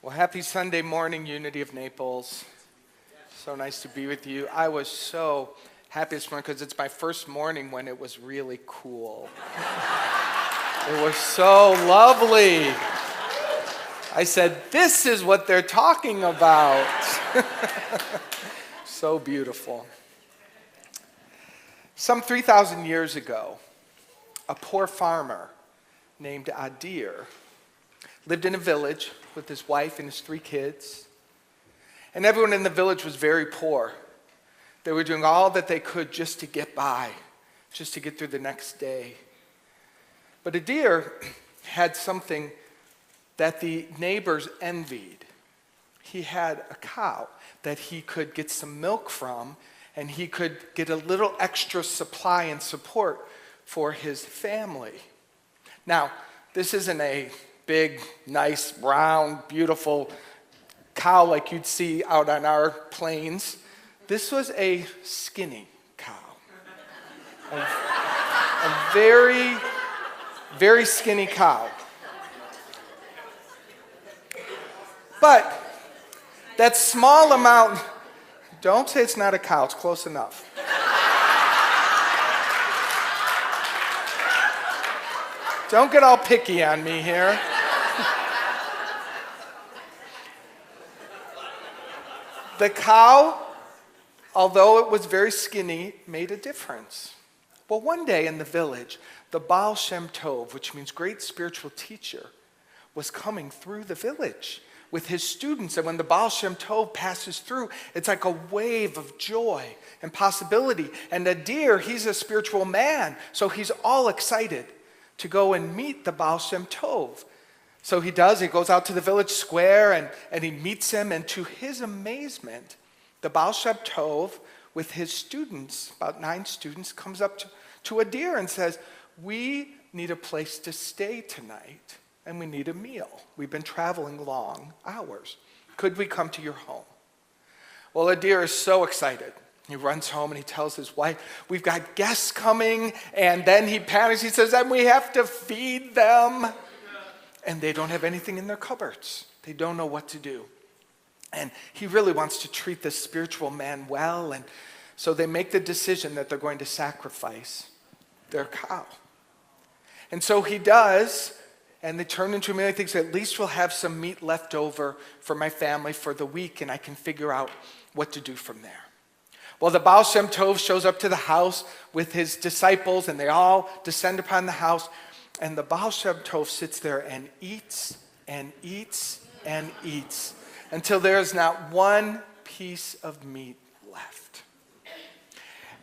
Well, happy Sunday morning, Unity of Naples. So nice to be with you. I was so happy this morning because it's my first morning when it was really cool. It was so lovely. I said, this is what they're talking about. So beautiful. Some 3,000 years ago, a poor farmer named Adir lived in a village with his wife and his 3 kids. And everyone in the village was very poor. They were doing all that they could just to get by, just to get through the next day. But Adir had something that the neighbors envied. He had a cow that he could get some milk from, and he could get a little extra supply and support for his family. Now, this isn't a big, nice, round, beautiful cow like you'd see out on our plains. This was a skinny cow. A very, very skinny cow. But that small amount, don't say it's not a cow, it's close enough. Don't get all picky on me here. The cow, although it was very skinny, made a difference. Well, one day in the village, the Baal Shem Tov, which means great spiritual teacher, was coming through the village with his students. And when the Baal Shem Tov passes through, it's like a wave of joy and possibility. And Adir, he's a spiritual man, so he's all excited to go and meet the Baal Shem Tov. So he does, he goes out to the village square and he meets him, and to his amazement, the Baal Shem Tov with his students, about 9 students, comes up to Adir and says, we need a place to stay tonight and we need a meal. We've been traveling long hours. Could we come to your home? Well, Adir is so excited. He runs home and he tells his wife, we've got guests coming, and then he panics. He says, and we have to feed them. And they don't have anything in their cupboards. They don't know what to do. And he really wants to treat this spiritual man well, and so they make the decision that they're going to sacrifice their cow. And so he does, and they turn into a meal. He thinks, at least we'll have some meat left over for my family for the week, and I can figure out what to do from there. Well, the Baal Shem Tov shows up to the house with his disciples, and they all descend upon the house. And the Baal Shem Tov sits there and eats and eats and eats until there is not one piece of meat left.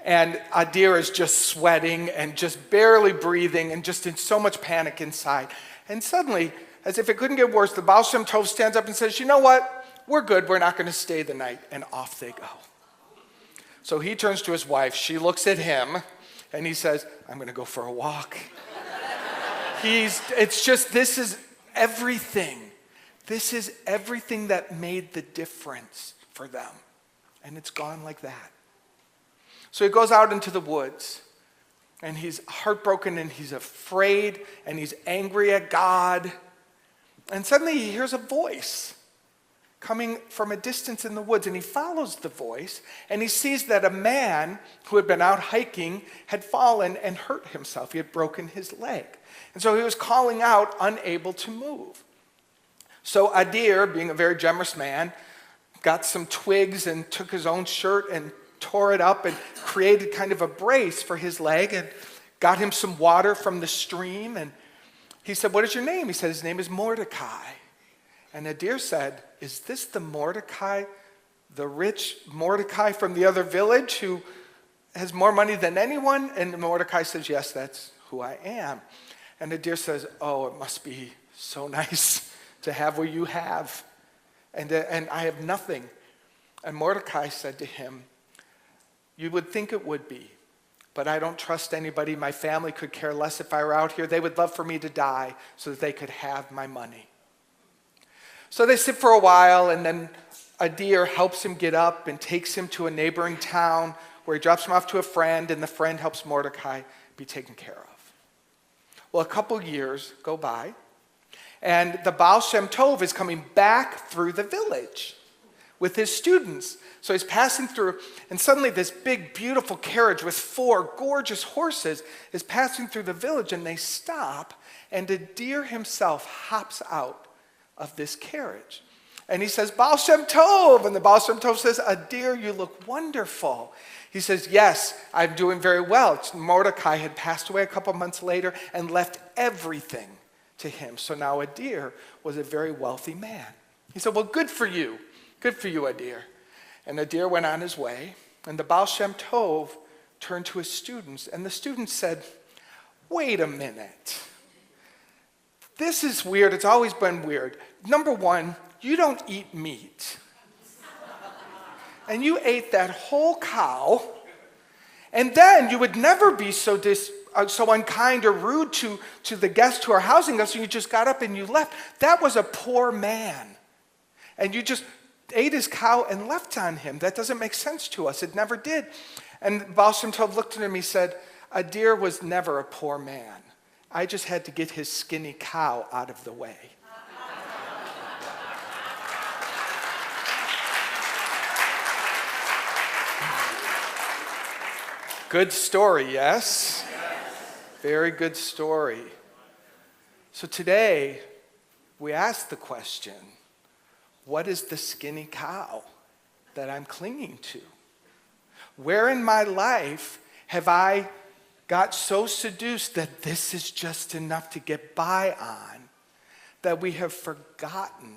And Adir is just sweating and just barely breathing and just in so much panic inside. And suddenly, as if it couldn't get worse, the Baal Shem Tov stands up and says, you know what? We're good. We're not going to stay the night. And off they go. So he turns to his wife. She looks at him and he says, I'm going to go for a walk. This is everything. This is everything that made the difference for them. And it's gone like that. So he goes out into the woods, and he's heartbroken, and he's afraid, and he's angry at God. And suddenly he hears a voice coming from a distance in the woods, and he follows the voice, and he sees that a man who had been out hiking had fallen and hurt himself. He had broken his leg. And so he was calling out, unable to move. So Adir, being a very generous man, got some twigs and took his own shirt and tore it up and created kind of a brace for his leg and got him some water from the stream. And he said, what is your name? He said, his name is Mordecai. And Adir said, is this the Mordecai, the rich Mordecai from the other village who has more money than anyone? And Mordecai says, yes, that's who I am. And Adir says, oh, it must be so nice to have what you have. And I have nothing. And Mordecai said to him, you would think it would be, but I don't trust anybody. My family could care less if I were out here. They would love for me to die so that they could have my money. So they sit for a while, and then Adir helps him get up and takes him to a neighboring town where he drops him off to a friend, and the friend helps Mordecai be taken care of. Well, a couple years go by, And the Baal Shem Tov is coming back through the village with his students. So he's passing through, and suddenly this big, beautiful carriage with 4 gorgeous horses is passing through the village, and they stop, and the deer himself hops out of this carriage. And he says, Baal Shem Tov. And the Baal Shem Tov says, Adir, you look wonderful. He says, yes, I'm doing very well. Mordecai had passed away a couple months later and left everything to him. So now Adir was a very wealthy man. He said, well, good for you. Good for you, Adir. And Adir went on his way. And the Baal Shem Tov turned to his students. And the students said, wait a minute. This is weird. It's always been weird. Number one, you don't eat meat. And you ate that whole cow. And then you would never be so unkind or rude to the guests who are housing us, and you just got up and you left. That was a poor man. And you just ate his cow and left on him. That doesn't make sense to us. It never did. And Baal Shem Tov looked at him, he said, Adir was never a poor man. I just had to get his skinny cow out of the way. Good story, yes? Very good story. So today, we ask the question, what is the skinny cow that I'm clinging to? Where in my life have I got so seduced that this is just enough to get by on, that we have forgotten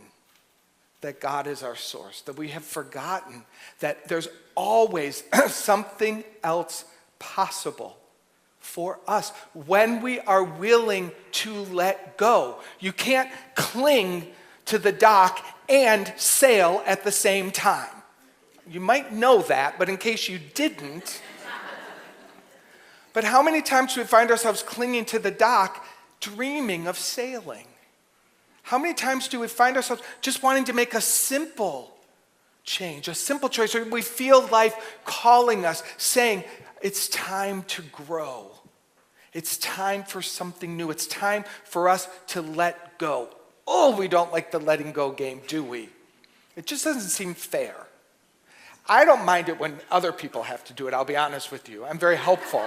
that God is our source, that we have forgotten that there's always something else possible for us when we are willing to let go. You can't cling to the dock and sail at the same time. You might know that, but in case you didn't, but how many times do we find ourselves clinging to the dock, dreaming of sailing? How many times do we find ourselves just wanting to make a simple change, a simple choice, or we feel life calling us, saying, it's time to grow. It's time for something new. It's time for us to let go. Oh, we don't like the letting go game, do we? It just doesn't seem fair. I don't mind it when other people have to do it, I'll be honest with you. I'm very helpful.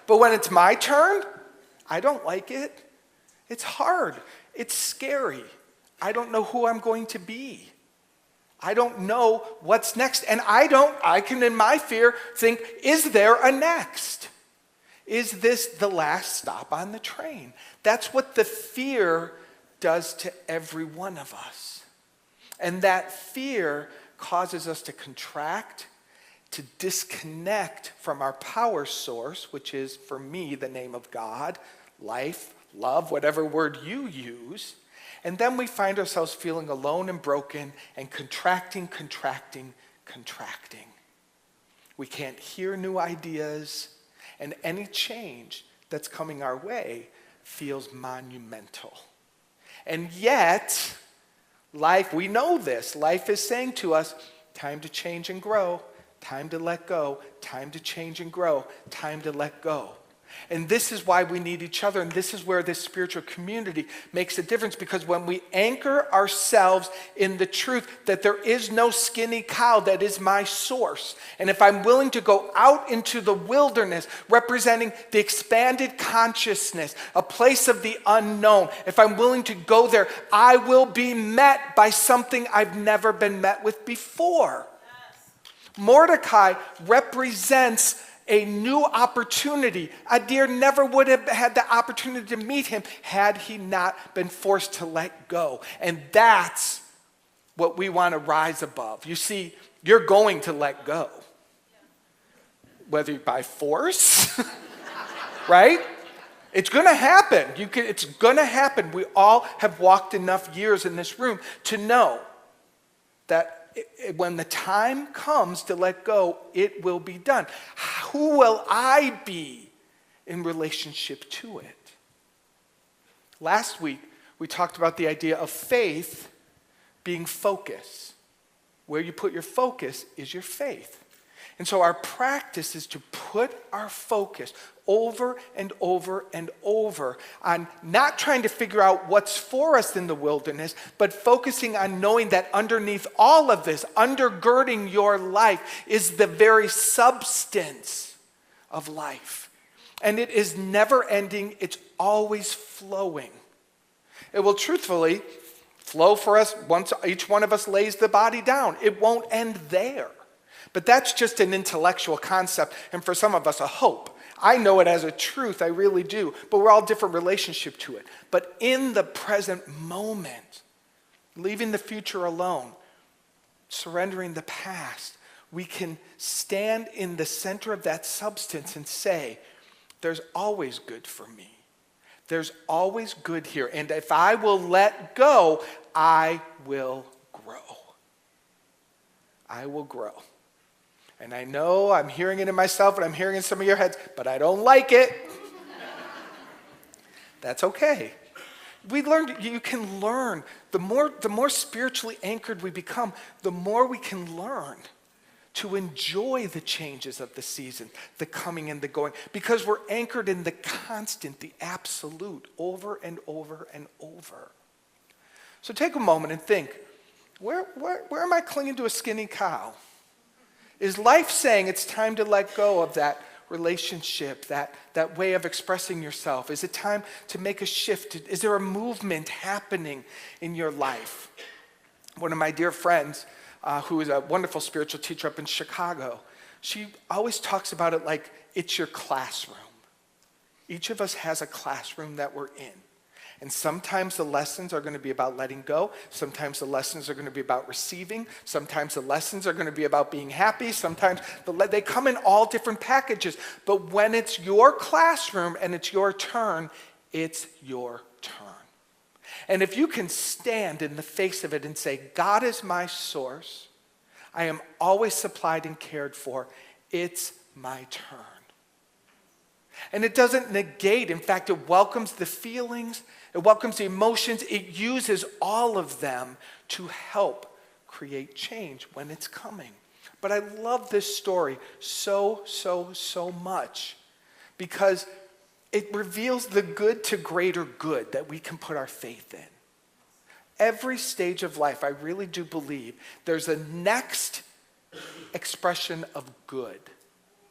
But when it's my turn, I don't like it. It's hard. It's scary. I don't know who I'm going to be. I don't know what's next. And I can in my fear think, is there a next? Is this the last stop on the train? That's what the fear does to every one of us. And that fear causes us to contract, to disconnect from our power source, which is, for me, the name of God, life, love, whatever word you use. And then we find ourselves feeling alone and broken and contracting. We can't hear new ideas, and any change that's coming our way feels monumental. And yet, life, we know this, life is saying to us, time to change and grow, time to let go, time to change and grow, time to let go. And this is why we need each other, and this is where this spiritual community makes a difference, because when we anchor ourselves in the truth that there is no skinny cow that is my source, and if I'm willing to go out into the wilderness representing the expanded consciousness, a place of the unknown, if I'm willing to go there, I will be met by something I've never been met with before. Yes. Mordecai represents a new opportunity. Adir never would have had the opportunity to meet him had he not been forced to let go. And that's what we want to rise above. You see, you're going to let go. Whether by force, right? It's going to happen. It's going to happen. We all have walked enough years in this room to know that when the time comes to let go, it will be done. Who will I be in relationship to it? Last week, we talked about the idea of faith being focus. Where you put your focus is your faith. And so our practice is to put our focus over and over and over on not trying to figure out what's for us in the wilderness, but focusing on knowing that underneath all of this, undergirding your life, is the very substance of life. And it is never ending, it's always flowing. It will truthfully flow for us once each one of us lays the body down. It won't end there. But that's just an intellectual concept, and for some of us, a hope. I know it as a truth, I really do, but we're all different relationship to it. But in the present moment, leaving the future alone, surrendering the past, we can stand in the center of that substance and say, there's always good for me. There's always good here. And if I will let go, I will grow. I will grow. And I know I'm hearing it in myself and I'm hearing it in some of your heads, but I don't like it. That's okay. You can learn. The more spiritually anchored we become, the more we can learn to enjoy the changes of the season, the coming and the going, because we're anchored in the constant, the absolute, over and over and over. So take a moment and think, where am I clinging to a skinny cow? Is life saying it's time to let go of that relationship, that way of expressing yourself? Is it time to make a shift? Is there a movement happening in your life? One of my dear friends, who is a wonderful spiritual teacher up in Chicago, she always talks about it like it's your classroom. Each of us has a classroom that we're in. And sometimes the lessons are going to be about letting go. Sometimes the lessons are going to be about receiving. Sometimes the lessons are going to be about being happy. Sometimes they come in all different packages. But when it's your classroom and it's your turn, it's your turn. And if you can stand in the face of it and say, God is my source, I am always supplied and cared for, it's my turn. And it doesn't negate, in fact, it welcomes the feelings, it welcomes the emotions, it uses all of them to help create change when it's coming. But I love this story so much because it reveals the good to greater good that we can put our faith in. Every stage of life, I really do believe there's a next expression of good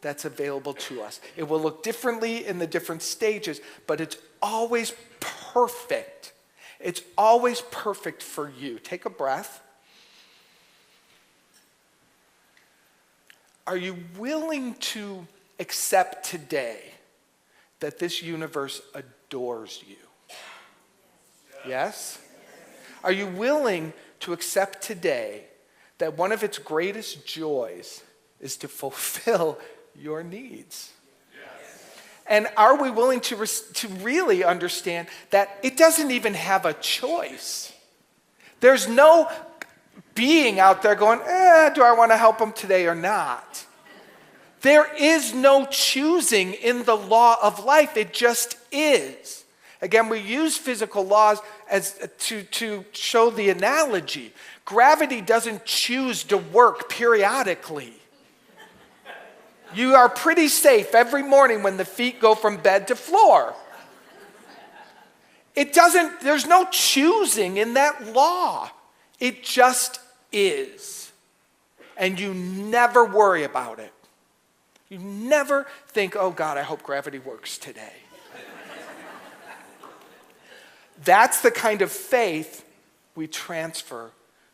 that's available to us. It will look differently in the different stages, but it's always perfect. It's always perfect for you. Take a breath. Are you willing to accept today that this universe adores you? Yes? Are you willing to accept today that one of its greatest joys is to fulfill your needs? And are we willing to really understand that it doesn't even have a choice? There's no being out there going, do I want to help them today or not? There is no choosing in the law of life. It just is. Again, we use physical laws as to show the analogy. Gravity doesn't choose to work periodically. You are pretty safe every morning when the feet go from bed to floor. There's no choosing in that law. It just is. And you never worry about it. You never think, oh God, I hope gravity works today. That's the kind of faith we transfer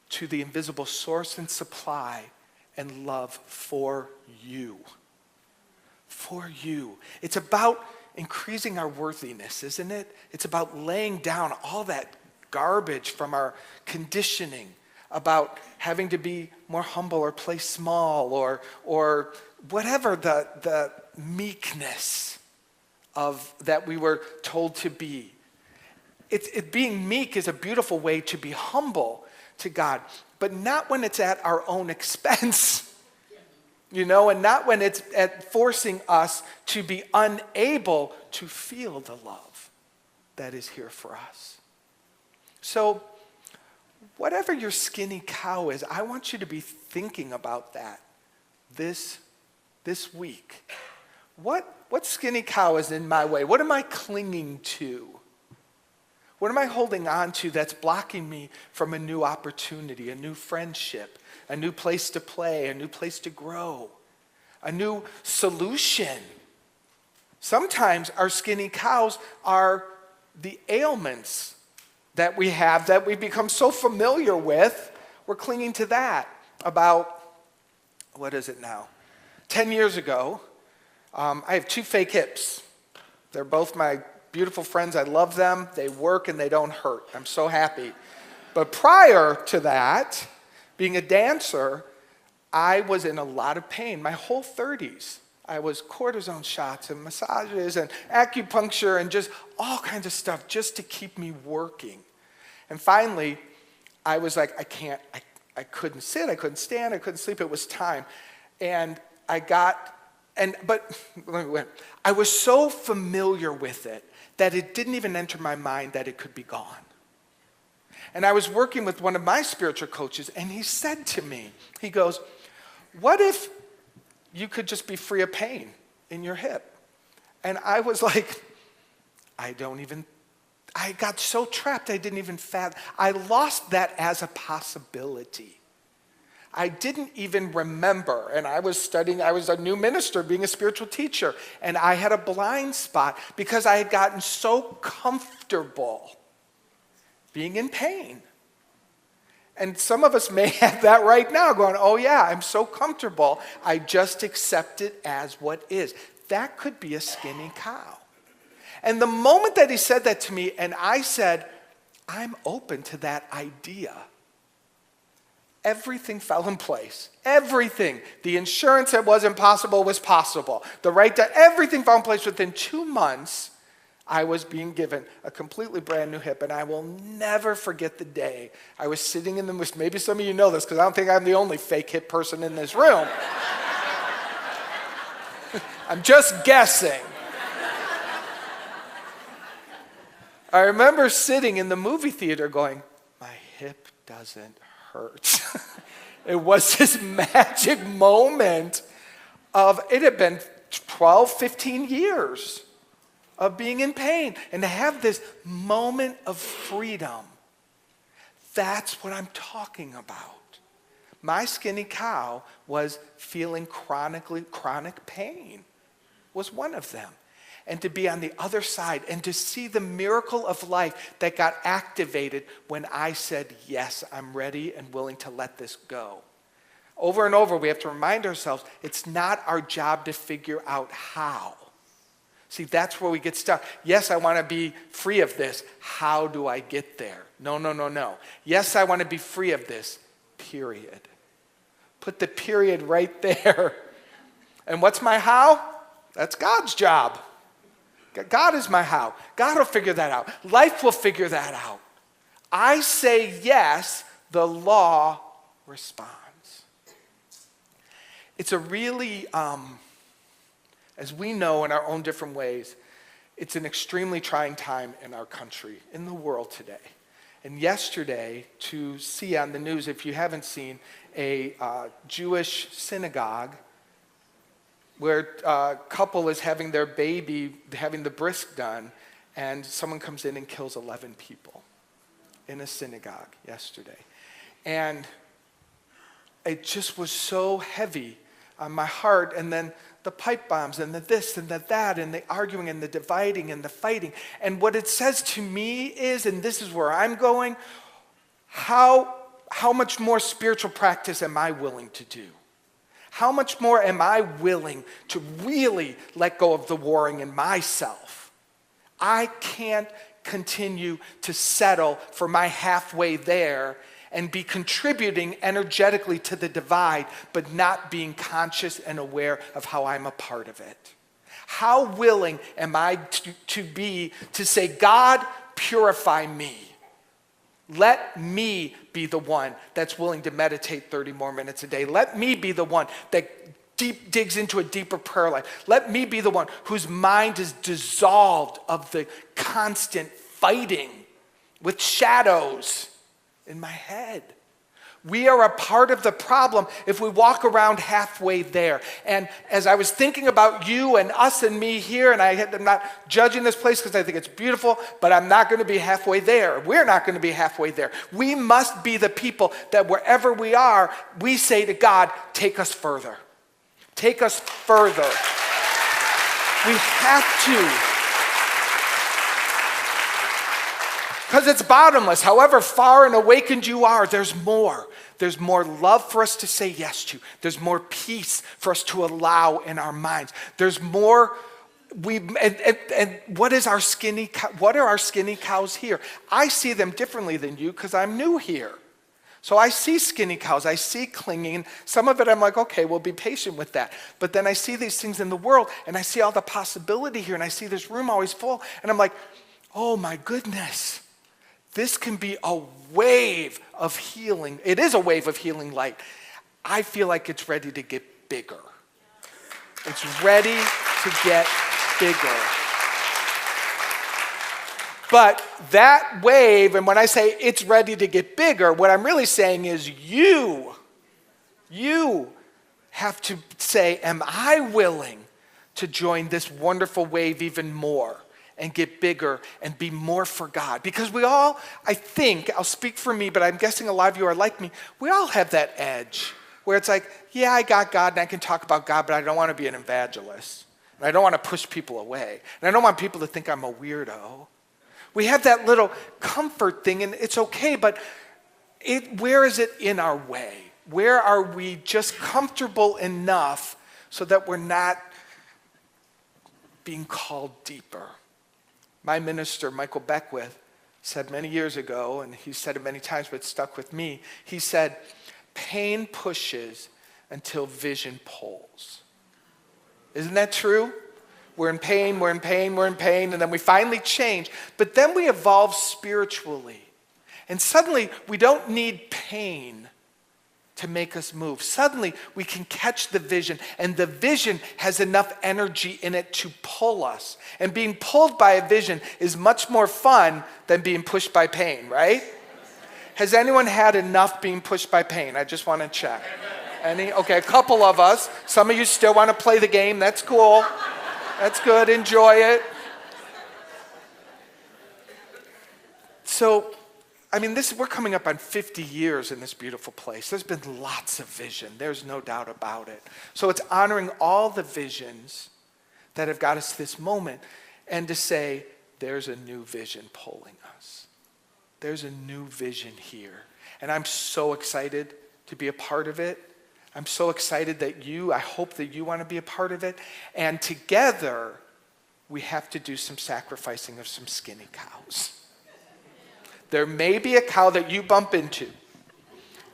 to the invisible source and supply and love for you. For you. It's about increasing our worthiness, isn't it? It's about laying down all that garbage from our conditioning about having to be more humble or play small or whatever the meekness of that we were told to be. Being meek is a beautiful way to be humble to God, but not when it's at our own expense. And not when it's at forcing us to be unable to feel the love that is here for us. So, whatever your skinny cow is, I want you to be thinking about that this this week? What skinny cow is in my way? What am I clinging to? What am I holding on to that's blocking me from a new opportunity, a new friendship, a new place to play, a new place to grow, a new solution? Sometimes our skinny cows are the ailments that we have that we become so familiar with. We're clinging to that. About, what is it now? 10 years ago, I have 2 fake hips. They're both my beautiful friends. I love them. They work and they don't hurt. I'm so happy. But prior to that, being a dancer, I was in a lot of pain my whole 30s. I was cortisone shots and massages and acupuncture and just all kinds of stuff just to keep me working. And finally, I was like, I couldn't sit, I couldn't stand, I couldn't sleep. It was time. And but I was so familiar with it that it didn't even enter my mind that it could be gone. And I was working with one of my spiritual coaches, and he said to me, he goes, what if you could just be free of pain in your hip? And I was like, I got so trapped I didn't even fathom. I lost that as a possibility. I didn't even remember, and I was a new minister, being a spiritual teacher, and I had a blind spot because I had gotten so comfortable being in pain. And some of us may have that right now, going, oh yeah, I'm so comfortable, I just accept it as what is. That could be a skinny cow. And the moment that he said that to me, and I said, I'm open to that idea, everything fell in place. Everything. The insurance that wasn't possible was possible. Everything fell in place. Within 2 months, I was being given a completely brand new hip, and I will never forget the day I was sitting in the, maybe some of you know this, because I don't think I'm the only fake hip person in this room. I'm just guessing. I remember sitting in the movie theater going, my hip doesn't hurt. It was this magic moment of, it had been 12, 15 years of being in pain, and to have this moment of freedom. That's what I'm talking about. My skinny cow was feeling chronic pain, was one of them. And to be on the other side and to see the miracle of life that got activated when I said, yes, I'm ready and willing to let this go. Over and over, we have to remind ourselves, it's not our job to figure out how. See, that's where we get stuck. Yes, I want to be free of this. How do I get there? No. Yes, I want to be free of this, period. Put the period right there. And what's my how? That's God's job. God is my how. God will figure that out. Life will figure that out. I say yes, the law responds. It's a really, as we know in our own different ways, it's an extremely trying time in our country, in the world today. And yesterday, to see on the news, if you haven't seen, a Jewish synagogue where a couple is having their baby, having the bris done, and someone comes in and kills 11 people in a synagogue yesterday. And it just was so heavy on my heart. And then the pipe bombs and the this and the that and the arguing and the dividing and the fighting. And what it says to me is, and this is where I'm going, how much more spiritual practice am I willing to do? How much more am I willing to really let go of the warring in myself? I can't continue to settle for my halfway there and be contributing energetically to the divide, but not being conscious and aware of how I'm a part of it. How willing am I to be to say, God, purify me. Let me be the one that's willing to meditate 30 more minutes a day. Let me be the one that digs into a deeper prayer life. Let me be the one whose mind is dissolved of the constant fighting with shadows in my head. We are a part of the problem if we walk around halfway there. And as I was thinking about you and us and me here, and I'm not judging this place because I think it's beautiful, but I'm not going to be halfway there. We're not going to be halfway there. We must be the people that wherever we are, we say to God, take us further. Take us further. We have to. Because it's bottomless. However far and awakened you are, there's more. There's more love for us to say yes to. There's more peace for us to allow in our minds. There's more. And what are our skinny cows here? I see them differently than you because I'm new here. So I see skinny cows. I see clinging. Some of it I'm like, okay, we'll be patient with that. But then I see these things in the world, and I see all the possibility here, and I see this room always full, and I'm like, oh my goodness. This can be a wave of healing. It is a wave of healing light. I feel like it's ready to get bigger. It's ready to get bigger. But that wave, and when I say it's ready to get bigger, what I'm really saying is you have to say, am I willing to join this wonderful wave even more? And get bigger and be more for God. Because we all, I think, I'll speak for me, but I'm guessing a lot of you are like me, we all have that edge where it's like, yeah, I got God and I can talk about God, but I don't want to be an evangelist. And I don't want to push people away. And I don't want people to think I'm a weirdo. We have that little comfort thing, and it's okay, but where is it in our way? Where are we just comfortable enough so that we're not being called deeper? My minister, Michael Beckwith, said many years ago, and he said it many times, but it stuck with me. He said, pain pushes until vision pulls. Isn't that true? We're in pain, we're in pain, we're in pain, and then we finally change. But then we evolve spiritually. And suddenly, we don't need pain to make us move. Suddenly, we can catch the vision, and the vision has enough energy in it to pull us. And being pulled by a vision is much more fun than being pushed by pain, right? Has anyone had enough being pushed by pain? I just want to check. Any? Okay, a couple of us. Some of you still want to play the game. That's cool. That's good. Enjoy it. So, I mean, we're coming up on 50 years in this beautiful place. There's been lots of vision. There's no doubt about it. So it's honoring all the visions that have got us to this moment and to say, there's a new vision pulling us. There's a new vision here. And I'm so excited to be a part of it. I'm so excited that I hope that you want to be a part of it. And together, we have to do some sacrificing of some skinny cows. There may be a cow that you bump into,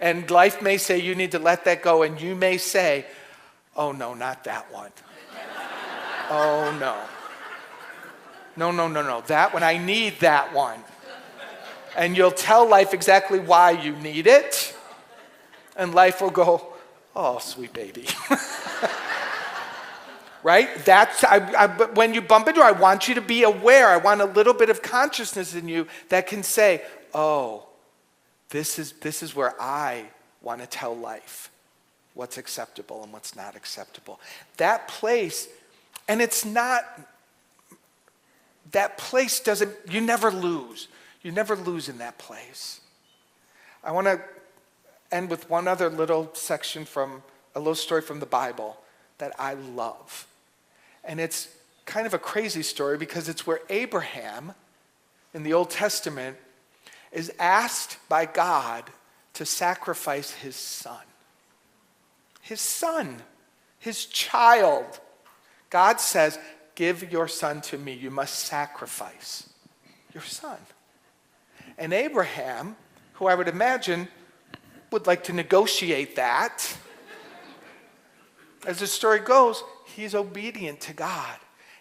and life may say you need to let that go, and you may say, oh no, not that one. Oh no. No, that one, I need that one. And you'll tell life exactly why you need it, and life will go, oh, sweet baby. Right? When you bump into her, I want you to be aware. I want a little bit of consciousness in you that can say, oh, this is where I want to tell life what's acceptable and what's not acceptable. That place, and it's not, that place doesn't, you never lose. You never lose in that place. I want to end with one other little section from a little story from the Bible that I love. And it's kind of a crazy story because it's where Abraham in the Old Testament is asked by God to sacrifice his son. His son, his child. God says, give your son to me. You must sacrifice your son. And Abraham, who I would imagine would like to negotiate that, as the story goes, he's obedient to God,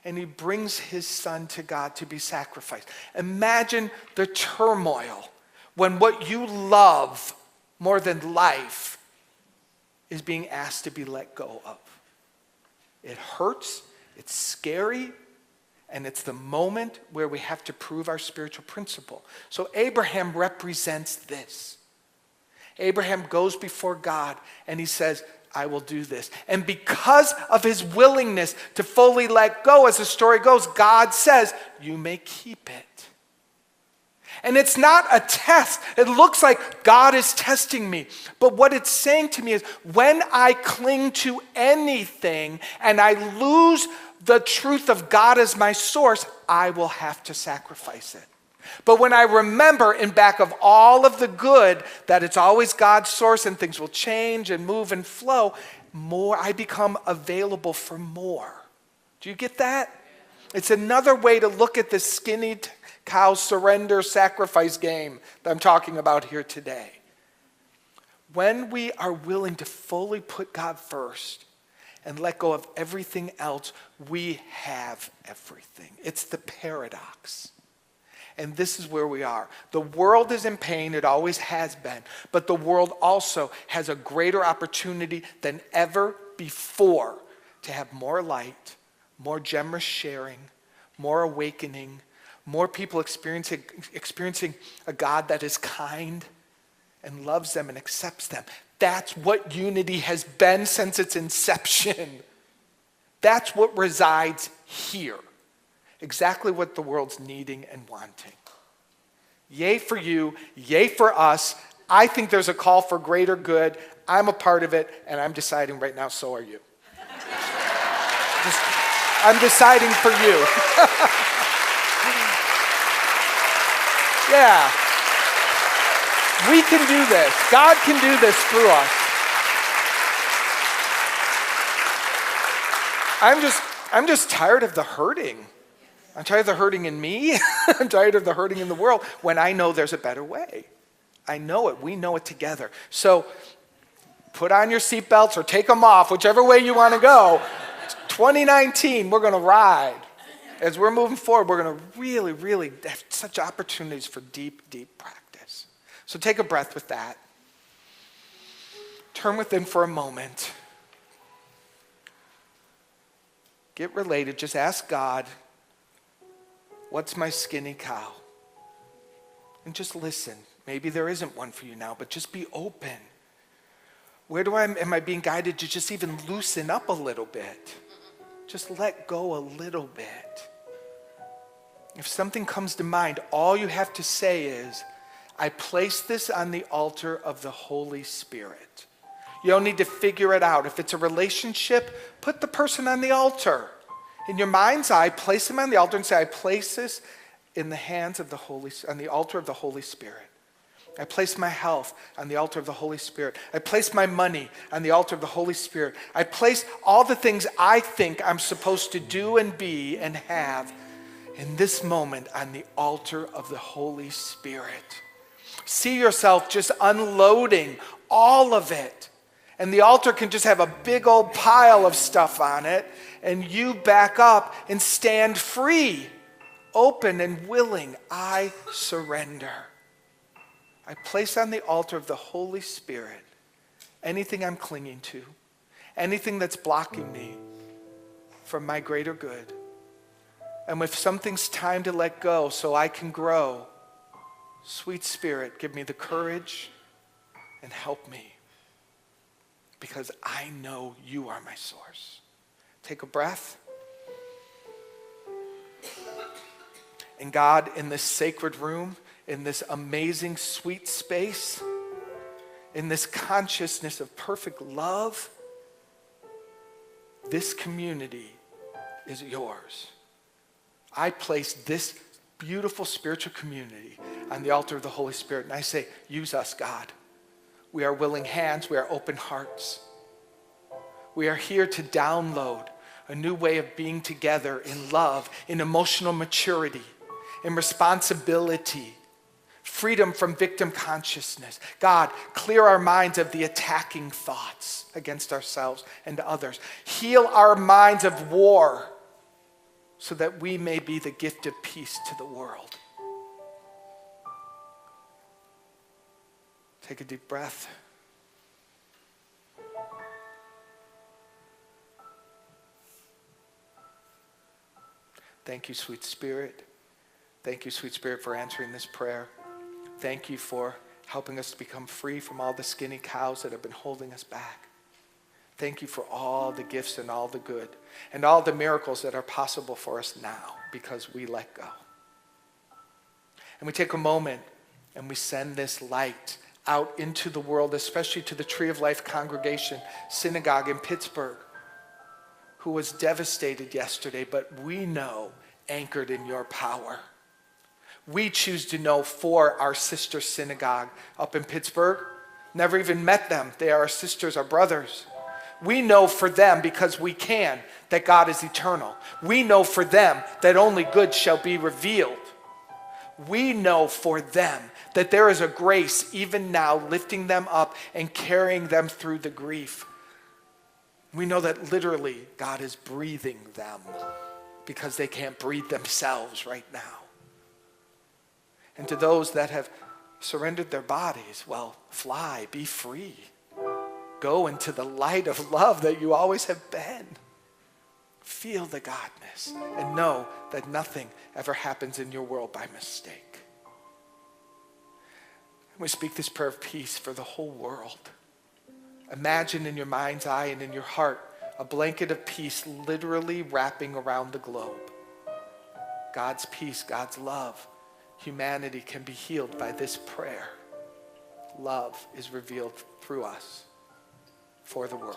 and he brings his son to God to be sacrificed. Imagine the turmoil when what you love more than life is being asked to be let go of. It hurts, it's scary, and it's the moment where we have to prove our spiritual principle. So Abraham represents this. Abraham goes before God and he says, I will do this. And because of his willingness to fully let go, as the story goes, God says, you may keep it. And it's not a test. It looks like God is testing me. But what it's saying to me is when I cling to anything and I lose the truth of God as my source, I will have to sacrifice it. But when I remember in back of all of the good that it's always God's source and things will change and move and flow, I become available for more. Do you get that? It's another way to look at this skinny cow surrender sacrifice game that I'm talking about here today. When we are willing to fully put God first and let go of everything else, we have everything. It's the paradox. And this is where we are. The world is in pain, it always has been, but the world also has a greater opportunity than ever before to have more light, more generous sharing, more awakening, more people experiencing a God that is kind and loves them and accepts them. That's what unity has been since its inception. That's what resides here. Exactly what the world's needing and wanting. Yay for you, yay for us. I think there's a call for greater good. I'm a part of it, and I'm deciding right now, so are you. I'm deciding for you. Yeah. We can do this. God can do this through us. I'm just tired of the hurting. I'm tired of the hurting in me. I'm tired of the hurting in the world when I know there's a better way. I know it. We know it together. So put on your seatbelts or take them off, whichever way you want to go. 2019, we're going to ride. As we're moving forward, we're going to really, really have such opportunities for deep, deep practice. So take a breath with that. Turn within for a moment. Get related. Just ask God, what's my skinny cow? And just listen. Maybe there isn't one for you now, but just be open. Where am I being guided to just even loosen up a little bit? Just let go a little bit. If something comes to mind, all you have to say is, I place this on the altar of the Holy Spirit. You don't need to figure it out. If it's a relationship, put the person on the altar. In your mind's eye, place them on the altar and say, I place this in the hands of on the altar of the Holy Spirit. I place my health on the altar of the Holy Spirit. I place my money on the altar of the Holy Spirit. I place all the things I think I'm supposed to do and be and have in this moment on the altar of the Holy Spirit. See yourself just unloading all of it. And the altar can just have a big old pile of stuff on it. And you back up and stand free, open and willing. I surrender. I place on the altar of the Holy Spirit anything I'm clinging to, anything that's blocking me from my greater good. And if something's time to let go so I can grow, sweet Spirit, give me the courage and help me, because I know you are my source. Take a breath. And God, in this sacred room, in this amazing, sweet space, in this consciousness of perfect love, this community is yours. I place this beautiful spiritual community on the altar of the Holy Spirit, and I say, use us, God. We are willing hands. We are open hearts. We are here to download a new way of being together in love, in emotional maturity, in responsibility, freedom from victim consciousness. God, clear our minds of the attacking thoughts against ourselves and others. Heal our minds of war so that we may be the gift of peace to the world. Take a deep breath. Thank you, sweet Spirit. Thank you, sweet Spirit, for answering this prayer. Thank you for helping us to become free from all the skinny cows that have been holding us back. Thank you for all the gifts and all the good and all the miracles that are possible for us now because we let go. And we take a moment and we send this light out into the world, especially to the Tree of Life Congregation Synagogue in Pittsburgh, who was devastated yesterday, but we know anchored in your power. We choose to know for our sister synagogue up in Pittsburgh. Never even met them. They are our sisters, our brothers. We know for them, because we can, that God is eternal. We know for them that only good shall be revealed. We know for them that there is a grace even now lifting them up and carrying them through the grief. We know that literally God is breathing them because they can't breathe themselves right now. And to those that have surrendered their bodies, well, fly, be free. Go into the light of love that you always have been. Feel the godness and know that nothing ever happens in your world by mistake. We speak this prayer of peace for the whole world. Imagine in your mind's eye and in your heart a blanket of peace literally wrapping around the globe. God's peace, God's love. Humanity can be healed by this prayer. Love is revealed through us for the world.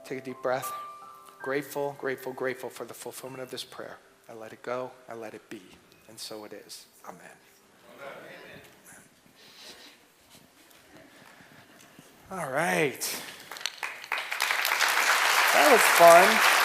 Take a deep breath. Grateful, grateful, grateful for the fulfillment of this prayer. I let it go. I let it be. And so it is. Amen. All right. That was fun.